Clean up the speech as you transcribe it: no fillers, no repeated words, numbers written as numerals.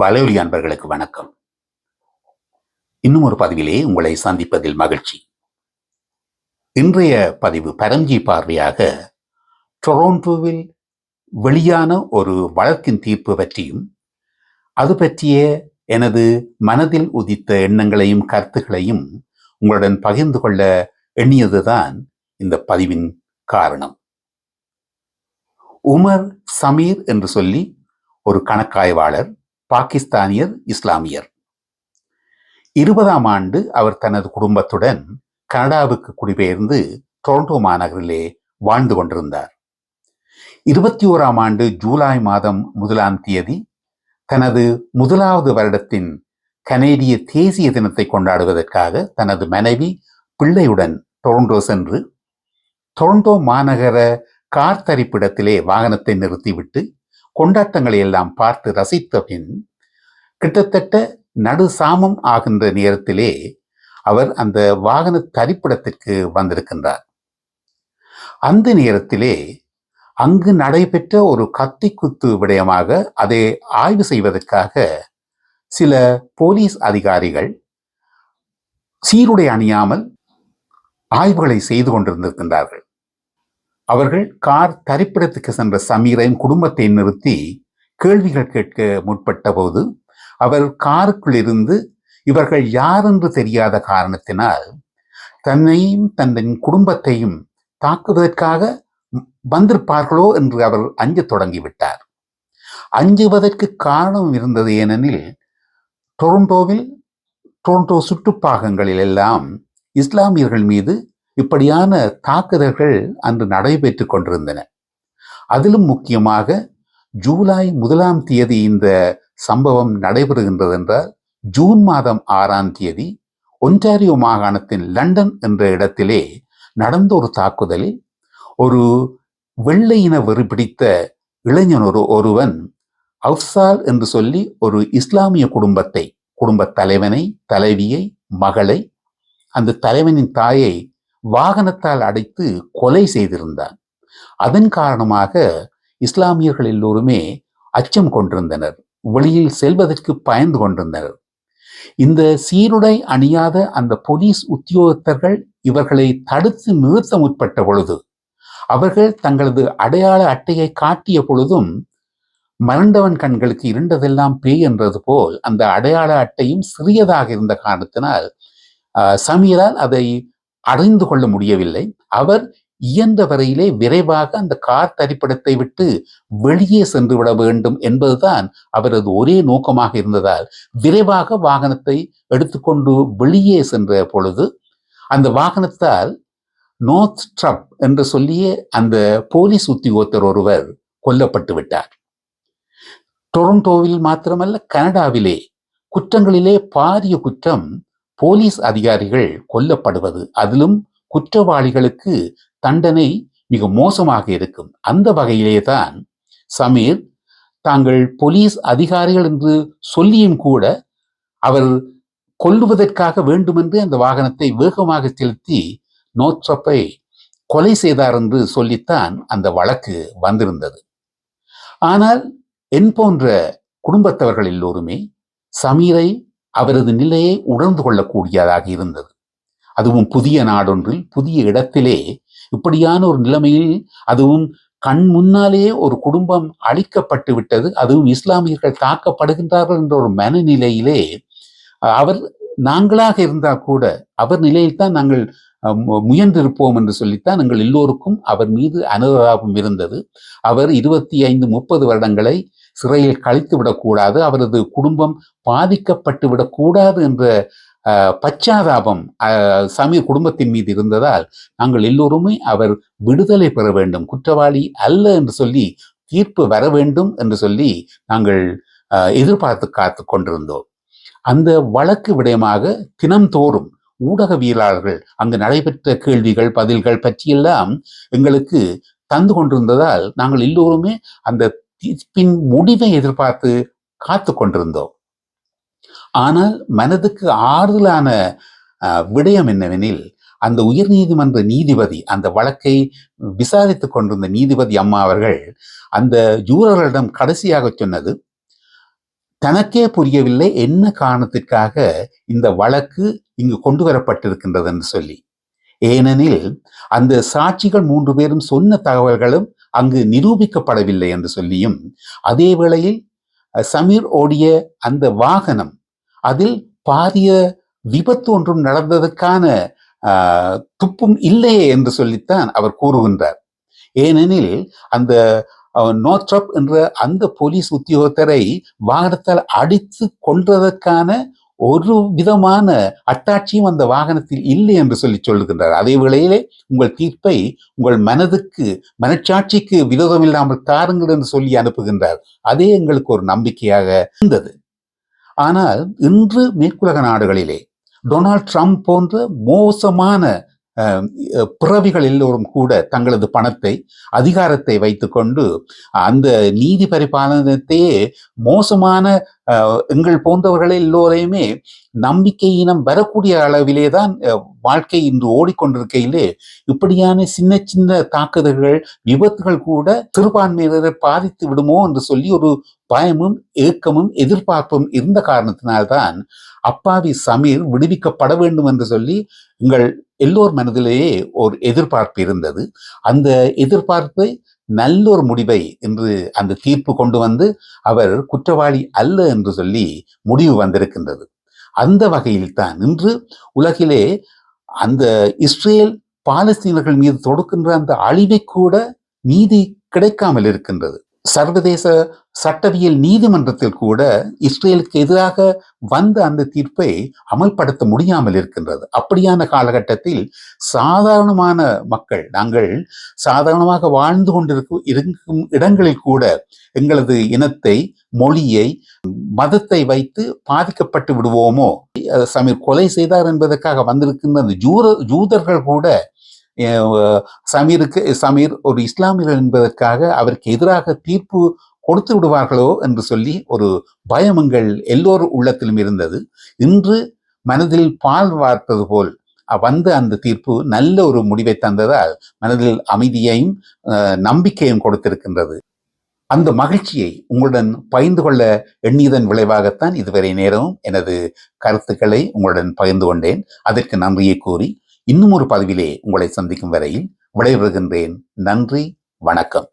வலையொலி அன்பர்களுக்கு வணக்கம். இன்னும் ஒரு பதிவிலே உங்களை சந்திப்பதில் மகிழ்ச்சி. இன்றைய பதிவு பரஞ்சி பார்வையாக டொரண்டோவில் வெளியான ஒரு வழக்கின் தீர்ப்பு பற்றியும் அது பற்றிய எனது மனதில் உதித்த எண்ணங்களையும் கருத்துக்களையும் உங்களுடன் பகிர்ந்து கொள்ள எண்ணியதுதான் இந்த பதிவின் காரணம். உமர் சமீர் என்று சொல்லி ஒரு கணக்காய்வாளர், பாகிஸ்தானியர், இஸ்லாமியர். 20ஆம் ஆண்டு அவர் தனது குடும்பத்துடன் கனடாவுக்கு குடிபெயர்ந்து டொரண்டோ மாநகரிலே வாழ்ந்து கொண்டிருந்தார். 21ஆம் ஆண்டு ஜூலை மாதம் 1ஆம் தேதி தனது முதலாவது வருடத்தின் கனேடிய தேசிய தினத்தை கொண்டாடுவதற்காக தனது மனைவி பிள்ளையுடன் டொரண்டோ சென்று டொரண்டோ மாநகர கார் தரிப்பிடத்திலே வாகனத்தை நிறுத்திவிட்டு கொண்டாட்டங்களை எல்லாம் பார்த்து ரசித்த பின் கிட்டத்தட்ட நடு சாமம் ஆகின்ற நேரத்திலே அவர் அந்த வாகன தரிப்பிடத்திற்கு வந்திருக்கின்றார். அந்த நேரத்திலே அங்கு நடைபெற்ற ஒரு கத்திக்குத்து விடயமாக அதை ஆய்வு செய்வதற்காக சில போலீஸ் அதிகாரிகள் சீருடை அணியாமல் ஆய்வுகளை செய்து கொண்டிருந்திருக்கின்றார்கள். அவர்கள் கார் தரிப்பிடத்துக்கு சென்ற சமீரையும் குடும்பத்தை நிறுத்தி கேள்விகள் கேட்க முற்பட்ட போது அவர் காருக்குள் இருந்து இவர்கள் யார் என்று தெரியாத காரணத்தினால் தன்னையும் தன் குடும்பத்தையும் தாக்குவதற்காக வந்திருப்பார்களோ என்று அவர் அஞ்ச தொடங்கிவிட்டார். அஞ்சுவதற்கு காரணம் இருந்தது. ஏனெனில் டொரண்டோ சுற்றுப்பாகங்களில் எல்லாம் இஸ்லாமியர்கள் மீது இப்படியான தாக்குதல்கள் அன்று நடைபெற்று கொண்டிருந்தன. அதிலும் முக்கியமாக ஜூலை 1ஆம் தேதி இந்த சம்பவம் நடைபெறுகின்றது என்றால் ஜூன் மாதம் 6ஆம் தேதி ஒன்டாரியோ மாகாணத்தின் லண்டன் என்ற இடத்திலே நடந்த ஒரு தாக்குதலில் ஒரு வெள்ளை இன வெறி பிடித்த இளைஞன் ஒருவன் அப்சால் என்று சொல்லி ஒரு இஸ்லாமிய குடும்ப தலைவனை, தலைவியை, மகளை, அந்த தலைவனின் தாயை வாகனத்தால் அடைத்து கொலை செய்திருந்தான். அதன் காரணமாக இஸ்லாமியர்கள் எல்லோருமே அச்சம் கொண்டிருந்தனர், வெளியில் செல்வதற்கு பயந்து கொண்டிருந்தனர். இந்த சீருடை அணியாத அந்த போலீஸ் உத்தியோகத்தர்கள் இவர்களை தடுத்து நிறுத்த முற்பட்ட பொழுது, அவர்கள் தங்களது அடையாள அட்டையை காட்டிய பொழுதும் மறண்டவன் கண்களுக்கு இருண்டதெல்லாம் பேய் என்றது போல் அந்த அடையாள அட்டையும் சிறியதாக இருந்த காரணத்தினால் சமீரால் அதை அறிந்து கொள்ள முடியவில்லை. அவர் இயன்ற வரையிலே விரைவாக அந்த கார் தரிப்பிடத்தை விட்டு வெளியே சென்று விட வேண்டும் என்பதுதான் அவரது ஒரே நோக்கமாக இருந்ததால் விரைவாக வாகனத்தை எடுத்துக்கொண்டு வெளியே சென்ற பொழுது அந்த வாகனத்தால் நோர்த்ரப் என்று சொல்லிய அந்த போலீஸ் உத்தியோகத்தர் ஒருவர் கொல்லப்பட்டு விட்டார். டொரண்டோவில் மாத்திரமல்ல, கனடாவிலே குற்றங்களிலே பாரிய குற்றம் போலீஸ் அதிகாரிகள் கொல்லப்படுவது. அதிலும் குற்றவாளிகளுக்கு தண்டனை மிக மோசமாக இருக்கும். அந்த வகையிலே தான் சமீர் தாங்கள் போலீஸ் அதிகாரிகள் என்று சொல்லியும் கூட அவர் கொல்லுவதற்காக வேண்டுமென்று அந்த வாகனத்தை வேகமாக செலுத்தி நோர்த்ரப்பை கொலை செய்தார் என்று சொல்லித்தான் அந்த வழக்கு வந்திருந்தது. ஆனால் என் போன்ற குடும்பத்தவர்கள் எல்லோருமே சமீரை, அவரது நிலையை உணர்ந்து கொள்ளக்கூடியதாக இருந்தது. அதுவும் புதிய நாடொன்றில், புதிய இடத்திலே இப்படியான ஒரு நிலைமையில், அதுவும் கண் முன்னாலேயே ஒரு குடும்பம் அழிக்கப்பட்டு விட்டது, அதுவும் இஸ்லாமியர்கள் தாக்கப்படுகின்றார்கள் என்ற ஒரு மனநிலையிலே அவர், நாங்களாக இருந்தால் கூட அவர் நிலையில்தான் நாங்கள் முயன்றிருப்போம் என்று சொல்லித்தான் எங்கள் எல்லோருக்கும் அவர் மீது அனுதாபம் இருந்தது. அவர் 25-30 வருடங்களை சிறையில் கழித்து விடக்கூடாது, அவரது குடும்பம் பாதிக்கப்பட்டு விடக்கூடாது என்ற பச்சாதாபம் சமீர் குடும்பத்தின் மீது இருந்ததால் நாங்கள் எல்லோருமே அவர் விடுதலை பெற வேண்டும், குற்றவாளி அல்ல என்று சொல்லி தீர்ப்பு வர வேண்டும் என்று சொல்லி நாங்கள் எதிர்பார்த்து காத்து கொண்டிருந்தோம். அந்த வழக்கு விடயமாக தினம்தோறும் ஊடகவியலாளர்கள் அங்கு நடைபெற்ற கேள்விகள் பதில்கள் பற்றியெல்லாம் எங்களுக்கு தந்து கொண்டிருந்ததால் நாங்கள் எல்லோருமே அந்த தீர்ப்பின் முடிவை எதிர்பார்த்து காத்து கொண்டிருந்தோம். ஆனால் மனதுக்கு ஆறுதலான விடயம் என்னவெனில், அந்த உயர்நீதிமன்ற நீதிபதி, அந்த வழக்கை விசாரித்துக் கொண்டிருந்த நீதிபதி அம்மா அவர்கள் அந்த ஜூரர்களிடம் கடைசியாக சொன்னது, தனக்கே புரியவில்லை என்ன காரணத்திற்காக இந்த வழக்கு இங்கு கொண்டு வரப்பட்டிருக்கின்றது என்று சொல்லி. ஏனெனில் அந்த சாட்சிகள் 3 பேரும் சொன்ன தகவல்களும் அங்கு நிரூபிக்கப்படவில்லை என்று சொல்லியும், அதே வேளையில் சமீர் ஓடிய அந்த வாகனம் அதில் பாரிய விபத்து ஒன்றும் நடந்ததற்கான துப்பும் இல்லையே என்று சொல்லித்தான் அவர் கூறுகின்றார். ஏனெனில் அந்த நோத்ரப் என்ற அந்த போலீஸ் உத்தியோகத்தரை வாகனத்தால் அடித்து கொன்றதற்கான ஒரு விதமான அட்டாட்சியும் அந்த வாகனத்தில் இல்லை என்று சொல்லி சொல்லுகின்றார். அதே வேளையிலே உங்கள் தீர்ப்பை உங்கள் மனச்சாட்சிக்கு விரோதம் இல்லாமல் தாருங்கள் என்று சொல்லி அனுப்புகின்றார். அதே எங்களுக்கு ஒரு நம்பிக்கையாக இருந்தது. ஆனால் இன்று மேற்குலக நாடுகளிலே டொனால்ட் ட்ரம்ப் போன்ற மோசமான பிறவிகள் எல்லோரும் கூட தங்களது பணத்தை, அதிகாரத்தை வைத்துக்கொண்டு அந்த நீதி பரிபாலனத்தையே மோசமான எங்கள் போன்றவர்கள் எல்லோரையுமே நம்பிக்கையினம் வரக்கூடிய அளவிலே தான் வாழ்க்கை இன்று ஓடிக்கொண்டிருக்கையிலே இப்படியான சின்ன சின்ன தாக்குதல்கள், விபத்துகள் கூட சிறுபான்மையினரை பாதித்து விடுமோ என்று சொல்லி ஒரு பயமும் ஏக்கமும் எதிர்பார்ப்பும் இருந்த காரணத்தினால்தான் அப்பாவி சமீர் விடுவிக்கப்பட வேண்டும் என்று சொல்லி எங்கள் எல்லோர் மனதிலேயே ஒரு எதிர்பார்ப்பு இருந்தது. அந்த எதிர்பார்ப்பை நல்ல ஒரு முடிவை என்று அந்த தீர்ப்பு கொண்டு வந்து அவர் குற்றவாளி அல்ல என்று சொல்லி முடிவு வந்திருக்கின்றது. அந்த வகையில் தான் இன்று உலகிலே அந்த இஸ்ரேல் பாலஸ்தீனர்கள் மீது தொடுக்கின்ற அந்த அழிவை கூட நீதி கிடைக்காமல் இருக்கின்றது. சர்வதேச சட்டவியல் நீதிமன்றத்தில் கூட இஸ்ரேலுக்கு எதிராக வந்த அந்த தீர்ப்பை அமல்படுத்த முடியாமல் இருக்கின்றது. அப்படியான காலகட்டத்தில் சாதாரணமான மக்கள், நாங்கள் சாதாரணமாக வாழ்ந்து இருக்கும் இடங்களில் கூட எங்களது இனத்தை, மொழியை, மதத்தை வைத்து பாதிக்கப்பட்டு விடுவோமோ, சமீர் கொலை செய்தார் என்பதற்காக வந்திருக்கின்ற அந்த ஜூதர்கள் கூட சமீர் ஒரு இஸ்லாமியர் என்பதற்காக அவருக்கு எதிராக தீர்ப்பு கொடுத்து விடுவார்களோ என்று சொல்லி ஒரு பயம் எங்கள் எல்லோரும் உள்ளத்திலும் இருந்தது. இன்று மனதில் பால் வார்த்தது போல் வந்த அந்த தீர்ப்பு நல்ல ஒரு முடிவை தந்ததால் மனதில் அமைதியையும் நம்பிக்கையும் கொடுத்திருக்கின்றது. அந்த மகிழ்ச்சியை உங்களுடன் பகிர்ந்து கொள்ள எண்ணியதன் விளைவாகத்தான் இதுவரை நேரமும் எனது கருத்துக்களை உங்களுடன் பகிர்ந்து கொண்டேன். அதற்கு நன்றியை கூறி இன்னும் ஒரு பதிவிலே உங்களை சந்திக்கும் வரையில் விடைபெறுகின்றேன். நன்றி, வணக்கம்.